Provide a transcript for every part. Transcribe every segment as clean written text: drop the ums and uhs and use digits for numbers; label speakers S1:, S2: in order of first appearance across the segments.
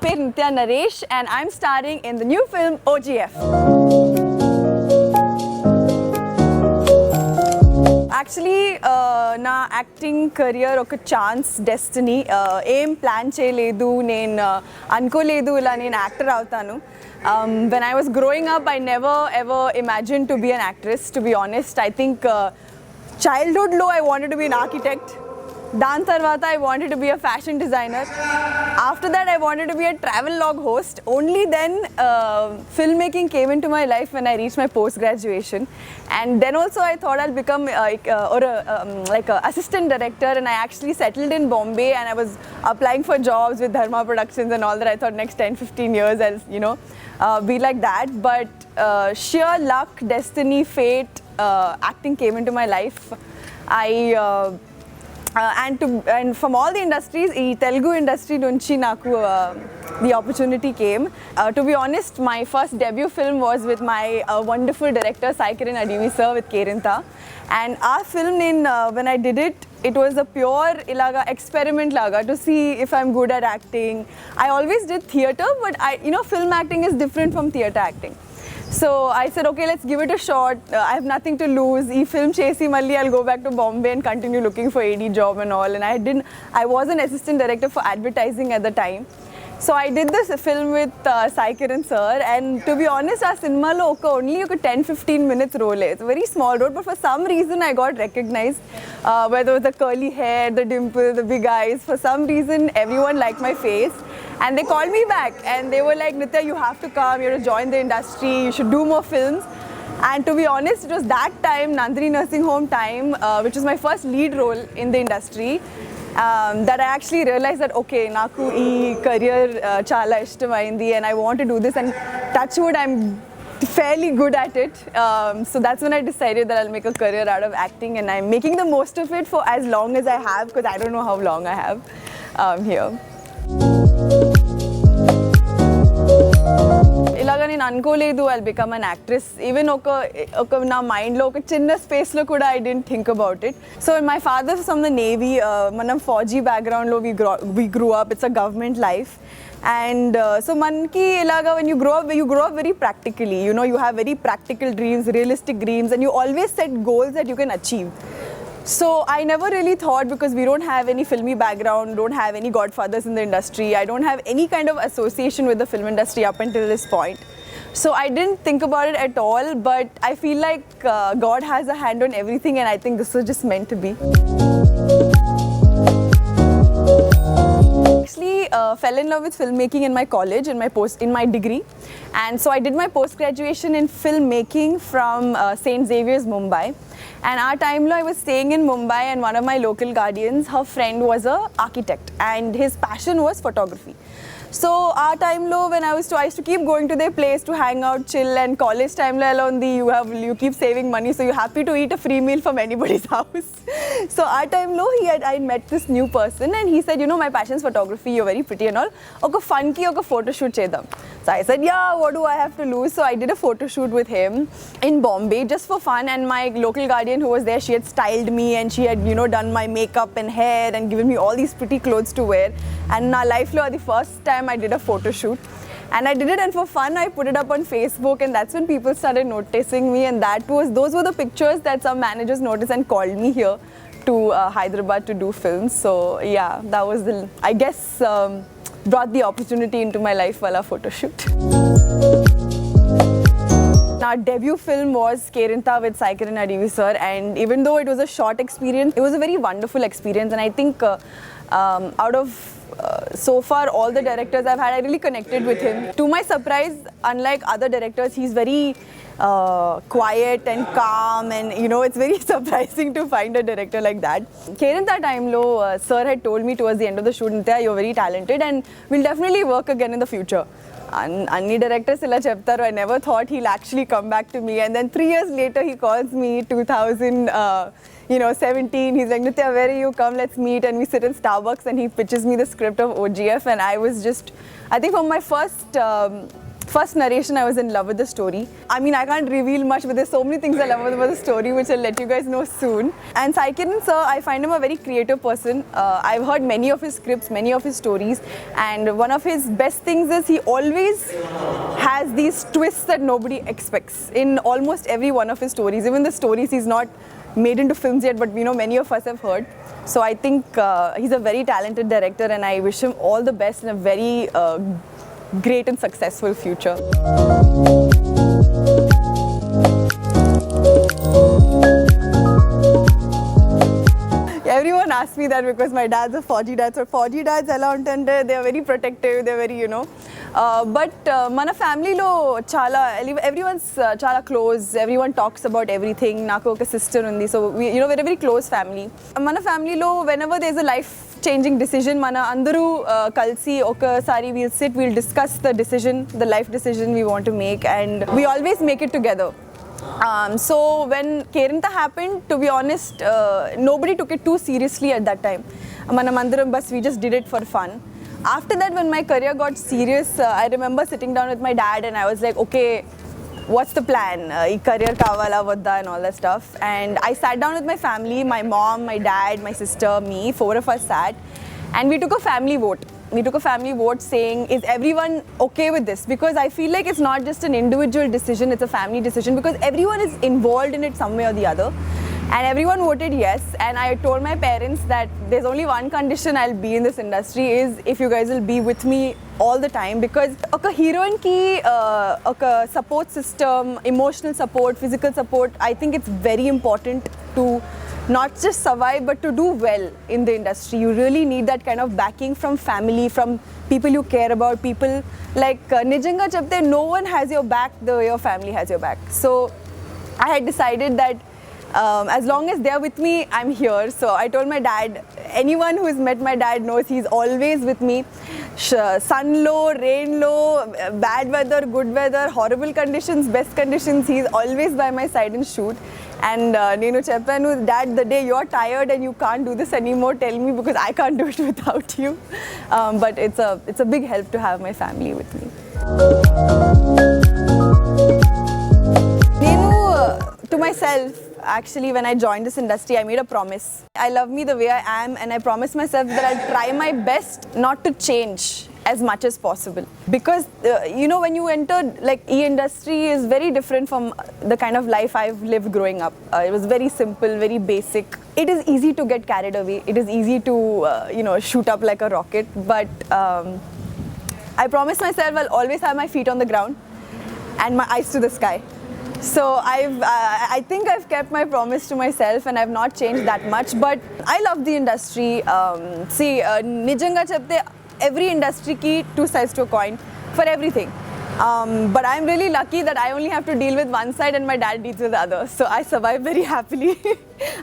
S1: పేరు Nithya Naresh and I'm starring in the new film OGF. Actually, నా acting career ఒక chance destiny. ఏం plan చేయలేదు, నేను అనుకోలేదు ఇలా నేను యాక్టర్ అవుతాను. When I was growing up, I never ever imagined to be an actress, to be honest. I think childhood lo I wanted to be an architect. దాని తర్వాత I wanted to be a fashion designer. After that I wanted to be a travel log host. Only then filmmaking came into my life when I reached my post graduation, and then also I thought I'll become like a assistant director, and I actually settled in Bombay and I was applying for jobs with Dharma Productions and all that. I thought next 10-15 years I'll be like that, but sheer luck, destiny, fate, acting came into my life. And from all the industries, ee Telugu industry nunchi naku the opportunity came. To be honest, my first debut film was with my wonderful director Aadi sir with Ananta, and our film when I did it, it was a pure ilaga experiment laga to see if I'm good at acting. I always did theatre, but film acting is different from theatre acting. So I said, okay, let's give it a shot. I have nothing to lose. Ee film chesi malli I'll go back to Bombay and continue looking for AD job and all. And I was an assistant director for advertising at the time. So I did this film with Saikiran sir, and to be honest, our cinema lo only 10-15 minutes role. It's a very small role, but for some reason I got recognized. Whether it was the curly hair, the dimple, the big eyes, for some reason everyone liked my face. And they called me back and they were like, Nithya, you have to come, you have to join the industry, you should do more films. And to be honest, it was that time, Nandini Nursing Home time, which was my first lead role in the industry, that I actually realized that, okay, naku ee career chala ishtamaindi and I want to do this, and touch wood, I'm fairly good at it. So that's when I decided that I'll make a career out of acting, and I'm making the most of it for as long as I have, because I don't know how long I have here. ఇలాగా నేను అనుకోలేదు I'll become an actress. Even ఒక నా మైండ్లో ఒక చిన్న స్పేస్లో కూడా I didn't think about it. So my father's from the Navy. మనం Fauji backgroundలో we grew up. It's a government life. And so manki ilaga when you grow up very practically. You have very practical dreams, realistic dreams, and you always set goals that you can achieve. So I never really thought, because we don't have any filmy background, don't have any godfathers in the industry, I don't have any kind of association with the film industry up until this point. So I didn't think about it at all, but I feel like God has a hand on everything, and I think this was just meant to be. Actually fell in love with filmmaking in my college, in my degree, and so I did my post graduation in filmmaking from St. Xavier's, Mumbai. And our time lo I was staying in Mumbai, and one of my local guardians, her friend was a architect and his passion was photography. So our time lo when I used to keep going to their place to hang out, chill, and college time lo alone you keep saving money, so you're happy to eat a free meal from anybody's house. So our time lo I met this new person, and he said, my passion is photography, you're very pretty and all, oka fun ki oka photo shoot chedam. So I said, yeah, what do I have to lose? So I did a photo shoot with him in Bombay just for fun, and my local guardian who was there, she had styled me, and she had done my makeup and hair and given me all these pretty clothes to wear. And in our life lo the first time I did a photo shoot, and I did it, and for fun I put it up on Facebook, and that's when people started noticing me, and those were the pictures that some managers noticed and called me here to Hyderabad to do films. So yeah, that was I guess brought the opportunity into my life while our photo shoot. Our debut film was Ananta with Saikiran Aadi sir, and even though it was a short experience, it was a very wonderful experience, and I think out of so far all the directors I've had, I really connected with him. To my surprise, unlike other directors, he's very quiet and calm, and it's very surprising to find a director like that. Ananta time lo sir had told me towards the end of the shoot, Nithya, you're very talented and we'll definitely work again in the future. Anni directors illa cheptaru. I never thought he'll actually come back to me, and then 3 years later he calls me 2017. He's like, Nithya, where are you? Come, let's meet. And we sit in Starbucks, and he pitches me the script of OGF, and I was just, I think from my first first narration, I was in love with the story. I mean, I can't reveal much, but there's so many things I love about the story, which I'll let you guys know soon. And Sai Kiran sir, I find him a very creative person. I've heard many of his scripts, many of his stories, and one of his best things is he always has these twists that nobody expects in almost every one of his stories. Even the stories he's not made into films yet, but many of us have heard. So I think he's a very talented director, and I wish him all the best in a very great and successful future. Everyone asks me that because my dad's a Fauji dad. So Fauji dads ela untante, they are very protective, they are very, but mana family lo chala, everyone's chala close, everyone talks about everything. Naku oka sister undi, so we're a very close family. Mana family lo, whenever there's a life changing decision, mana andaru kalsi okasari we'll sit, we'll discuss the decision, the life decision we want to make, and we always make it together. So when Kerinta happened, to be honest, nobody took it too seriously at that time. Manamandaram bus, we just did it for fun. After that, when my career got serious, I remember sitting down with my dad and I was like, okay, what's the plan? Career kavala vadda and all that stuff. And I sat down with my family, my mom, my dad, my sister, me, 4 of us sat, and we took a family vote. We took a family vote saying, is everyone okay with this? Because I feel like it's not just an individual decision, it's a family decision, because everyone is involved in it some way or the other. And everyone voted yes, and I told my parents that there's only one condition I'll be in this industry is if you guys will be with me all the time, because a heroine ki a support system, emotional support, physical support, I think it's very important to not just survive but to do well in the industry. You really need that kind of backing from family, from people you care about, people like Nijanga Chapte, no one has your back the way your family has your back. So I had decided that as long as they're with me, I'm here. So I told my dad, anyone who has met my dad knows he's always with me. Sun low, rain low, bad weather, good weather, horrible conditions, best conditions, he's always by my side in shoot. And Nenu Cheppanu, Dad, the day you're tired and you can't do this anymore, tell me because I can't do it without you. But it's a big help to have my family with me. To myself, actually, when I joined this industry, I made a promise. I love me the way I am, and I promised myself that I'll try my best not to change as much as possible. Because, when you enter, e-industry is very different from the kind of life I've lived growing up. It was very simple, very basic. It is easy to get carried away. It is easy to, shoot up like a rocket. But I promised myself I'll always have my feet on the ground and my eyes to the sky. So I think I've kept my promise to myself and I've not changed that much. But I love the industry. Nijanga Chapte, every industry ki two sides to a coin for everything. But I'm really lucky that I only have to deal with one side and my dad deals with the other. So I survive very happily.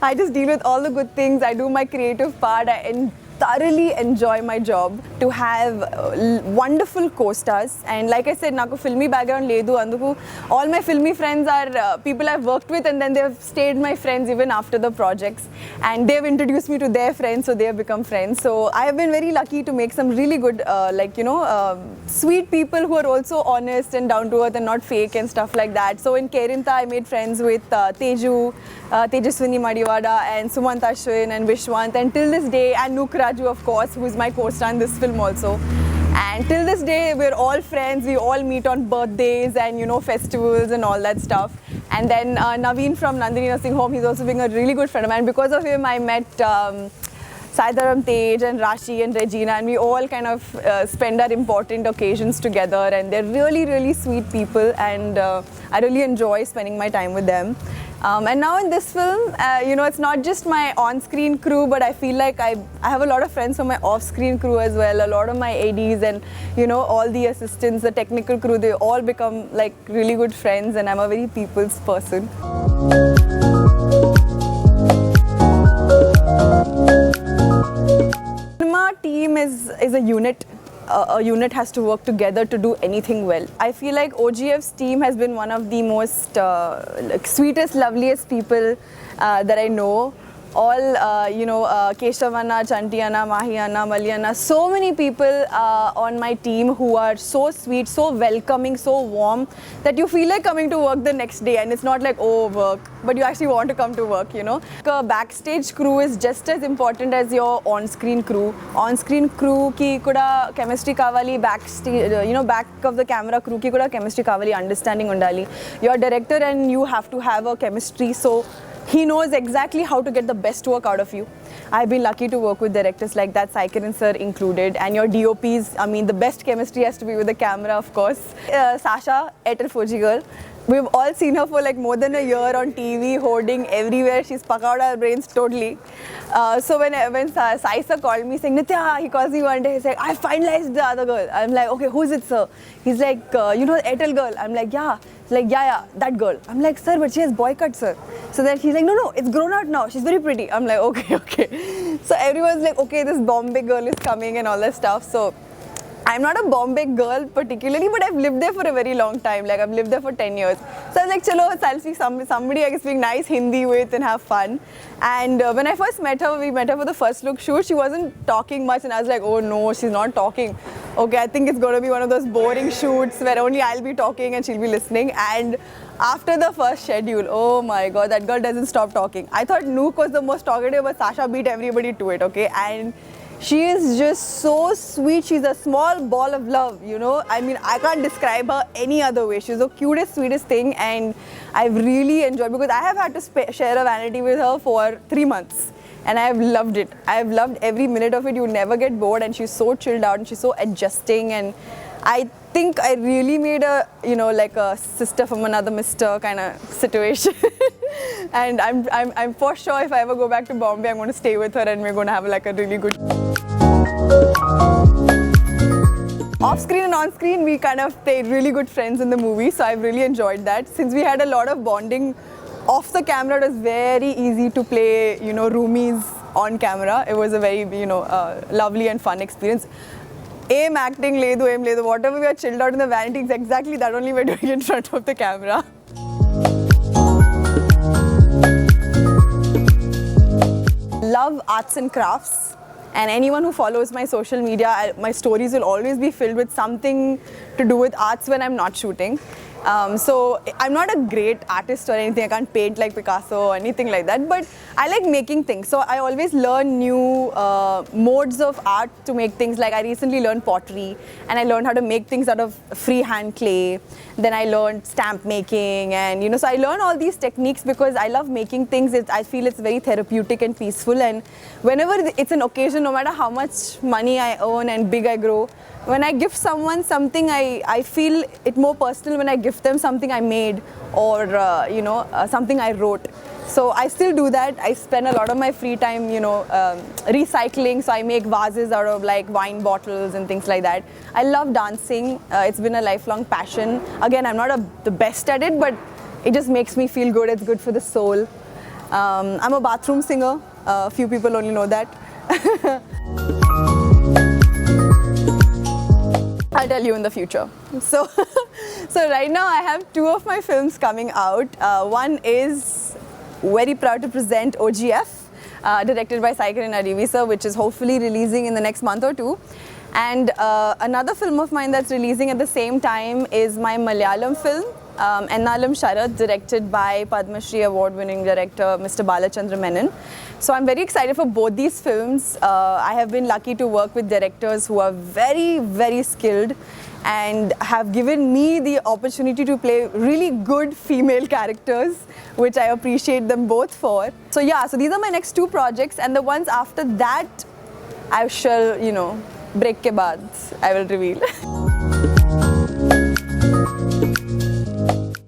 S1: I just deal with all the good things. I do my creative part. I thoroughly enjoy my job. To have wonderful co-stars, and like I said, naku filmy background ledu anduku all my filmy friends are people I've worked with, and then they've stayed my friends even after the projects, and they've introduced me to their friends, so they have become friends. So I have been very lucky to make some really good sweet people who are also honest and down to earth and not fake and stuff like that. So in Kerinta I made friends with Teju, Tejaswini Madiwada and Sumant Ashwin and Vishwant, and till this day, and Nook Raju, of course, who is my co-star in this film also. And till this day, we're all friends. We all meet on birthdays and festivals and all that stuff. And then Naveen from Nandini Nursing Home, he's also being a really good friend of mine. Because of him, I met Saitharam Tej and Rashi and Regina, and we all kind of spend our important occasions together. And they're really, really sweet people, and I really enjoy spending my time with them. And now in this film, it's not just my on-screen crew, but I feel like I have a lot of friends from my off-screen crew as well. A lot of my ADs and, all the assistants, the technical crew, they all become like really good friends, and I'm a very people's person. Cinema team is a unit. A unit has to work together to do anything well. I feel like OGF's team has been one of the most sweetest, loveliest people that I know. all, Keshavanna, Chantiana, Mahiana, Maliana, so many people on my team who are so sweet, so welcoming, so warm that you feel like coming to work the next day, and it's not like, oh, work, but you actually want to come to work, you know. A backstage crew is just as important as your on-screen crew. On-screen crew ki kuda chemistry kavali, backstage, back of the camera crew ki kuda chemistry kavali, understanding undali. Your director and you have to have a chemistry, so he knows exactly how to get the best work out of you. I've been lucky to work with directors like that, Saikiran sir included, and your DOPs. I mean, the best chemistry has to be with the camera, of course. Sasha, Airtel 4G girl. We've all seen her for like more than a year on TV, hoarding everywhere. She's pucked out our brains totally. So when Sai sir called me saying, Nithya, he calls me one day, he's like, I finalized the other girl. I'm like, okay, who's it, sir? He's like, Airtel girl. I'm like, yeah. He's like, yeah, that girl. I'm like, sir, but she has boy cut, sir. So then he's like, no, it's grown out now. She's very pretty. I'm like, okay. So everyone's like, okay, this Bombay girl is coming and all that stuff. So I'm not a Bombay girl particularly, but I've lived there for a very long time. Like, I've lived there for 10 years. So I was like, chalo, I'll speak somebody I can speak nice Hindi with and have fun. And when I first met her, we met her for the first look shoot. She wasn't talking much, and I was like, oh no, she's not talking. Okay, I think it's going to be one of those boring shoots where only I'll be talking and she'll be listening. And after the first schedule, oh my god, that girl doesn't stop talking. I thought Nook was the most talkative, but Sasha beat everybody to it, okay? And she is just so sweet. She's a small ball of love, you know. I mean, I can't describe her any other way. She's the cutest, sweetest thing, and I've really enjoyed, because I have had to share a vanity with her for 3 months. And I have loved it. I have loved every minute of it. You never get bored, and she's so chilled out and she's so adjusting. And I think I really made a, like a sister from another mister kind of situation. And I'm for sure if I ever go back to Bombay, I'm going to stay with her and we're going to have like a really good. Off screen and on screen, we kind of played really good friends in the movie. So I've really enjoyed that. Since we had a lot of bonding off the camera, it was very easy to play, roomies on camera. It was a very, lovely and fun experience. Aim acting, aim ledu, whatever we are chilled out in the vanity, it's exactly that only we're doing in front of the camera. Love arts and crafts, and anyone who follows my social media, my stories will always be filled with something to do with arts when I'm not shooting. So I'm not a great artist or anything. I can't paint like Picasso or anything like that, but I like making things. So I always learn new modes of art to make things. Like I recently learned pottery, and I learned how to make things out of freehand clay. Then I learned stamp making, and so I learn all these techniques because I love making things. I feel it's very therapeutic and peaceful, and whenever it's an occasion, no matter how much money I earn and big I grow, when I gift someone something, I feel it more personal when I gift them something I made or something I wrote. So I still do that. I spend a lot of my free time recycling. So I make vases out of like wine bottles and things like that. I love dancing. It's been a lifelong passion. Again, I'm not the best at it, but it just makes me feel good. It's good for the soul. I'm a bathroom singer. Few people only know that. I'll tell you in the future. So right now I have 2 of my films coming out. One is very proud to present OGF, directed by Saikiran Adi sir, which is hopefully releasing in the next month or 2. And another film of mine that's releasing at the same time is my Malayalam film, Ennalam Sharad, directed by Padma Shri award-winning director Mr. Balachandra Menon. So I'm very excited for both these films. I have been lucky to work with directors who are very, very skilled and have given me the opportunity to play really good female characters, which I appreciate them both for. So yeah, so these are my next 2 projects, and the ones after that, I shall, break ke baad, I will reveal.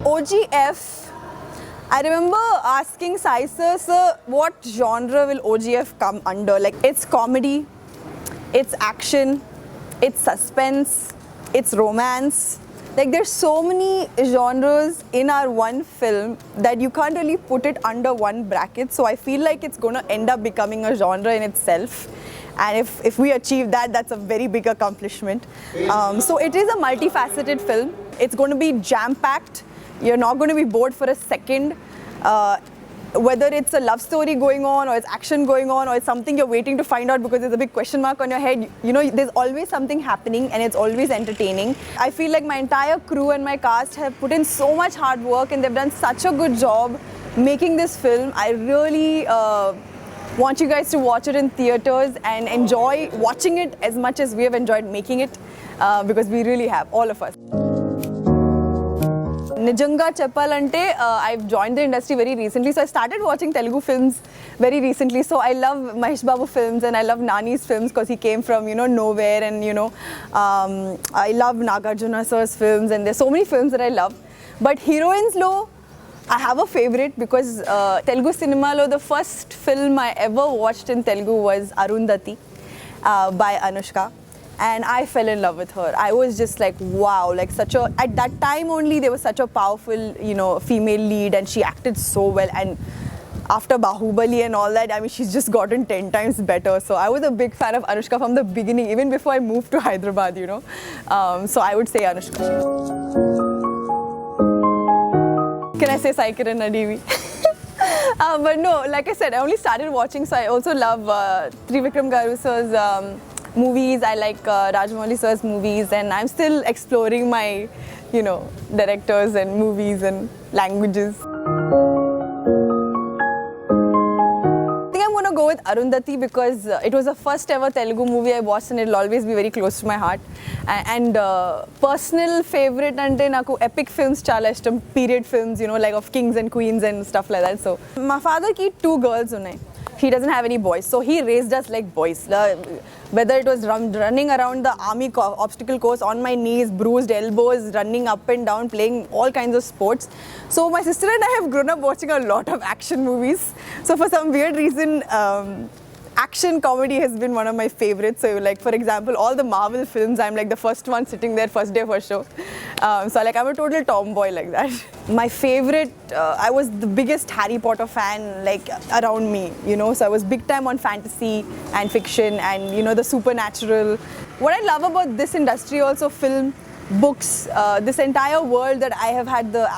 S1: OGF, I remember asking Sai sir, what genre will OGF come under? Like, it's comedy, it's action, it's suspense, it's romance. Like, there's so many genres in our one film that you can't really put it under one bracket. So I feel like it's going to end up becoming a genre in itself. And if we achieve that, that's a very big accomplishment. So it is a multifaceted film. It's going to be jam-packed. You're not going to be bored for a second. whether it's a love story going on, or it's action going on, or it's something you're waiting to find out because there's a big question mark on your head, you know, there's always something happening and it's always entertaining. I feel like my entire crew and my cast have put in so much hard work and they've done such a good job making this film. I really want you guys to watch it in theaters and enjoy watching it as much as we have enjoyed making it, because we really have, all of us. Nijanga Cheppalante, I've joined the industry very recently, so I started watching Telugu films very recently. So I love Mahesh Babu films and I love Nani's films because he came from, you know, nowhere, and you know, I love Nagarjuna sir's films, and there's so many films that I love. But heroines lo, I have a favorite because Telugu cinema lo, the first film I ever watched in Telugu was Arundhati by Anushka. And I fell in love with her. I was just like, wow, like such a, at that time only there was such a powerful, you know, female lead, and she acted so well. And after Bahubali and all that, I mean, she's just gotten 10 times better. So I was a big fan of Anushka from the beginning, even before I moved to Hyderabad, you know. So I would say Anushka. Can I say Saikiran Adivi? But no, like I said, I only started watching, so I also love Trivikram Garu sir's movies. I like Rajamouli sir's movies, and I'm still exploring my, you know, directors and movies and languages. I think I'm going to go with Arundhati because it was the first ever Telugu movie I watched, and it'll always be very close to my heart. And personal favorite ante naku epic films chala ishtam, period films, you know, like of kings and queens and stuff like that. So my father ki 2 girls unnai. He doesn't have any boys, so he raised us like boys. Whether it was running around the army obstacle course on my knees, bruised elbows, running up and down, playing all kinds of sports. So my sister and I have grown up watching a lot of action movies. So for some weird reason, action comedy has been one of my favorites. So like, for example, all the Marvel films, I'm like the first one sitting there, first day, first show. So like, I'm a total tomboy like that. My favorite, I was the biggest Harry Potter fan like around me, you know. So I was big time on fantasy and fiction and, you know, the supernatural. What I love about this industry also, film, books, this entire world that I have had the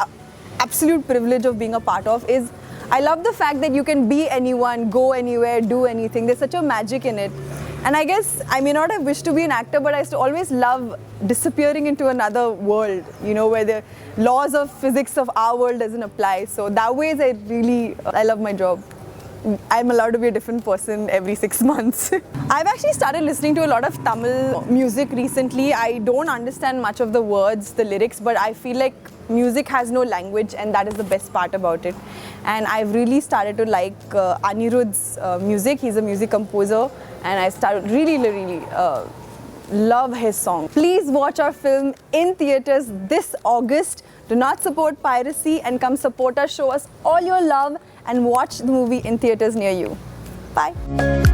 S1: absolute privilege of being a part of, is I love the fact that you can be anyone, go anywhere, do anything. There's such a magic in it. And I guess I may not have wished to be an actor, but I used to always love disappearing into another world, you know, where the laws of physics of our world doesn't apply. So that way, I love my job. I'm allowed to be a different person every 6 months. I've actually started listening to a lot of Tamil music recently. I don't understand much of the words, the lyrics, but I feel like music has no language, and that is the best part about it. And I've really started to like Anirudh's music. He's a music composer, and I started really love his song. Please watch our film in theaters this August. Do not support piracy and come support us, show us all your love, and watch the movie in theaters near you. Bye.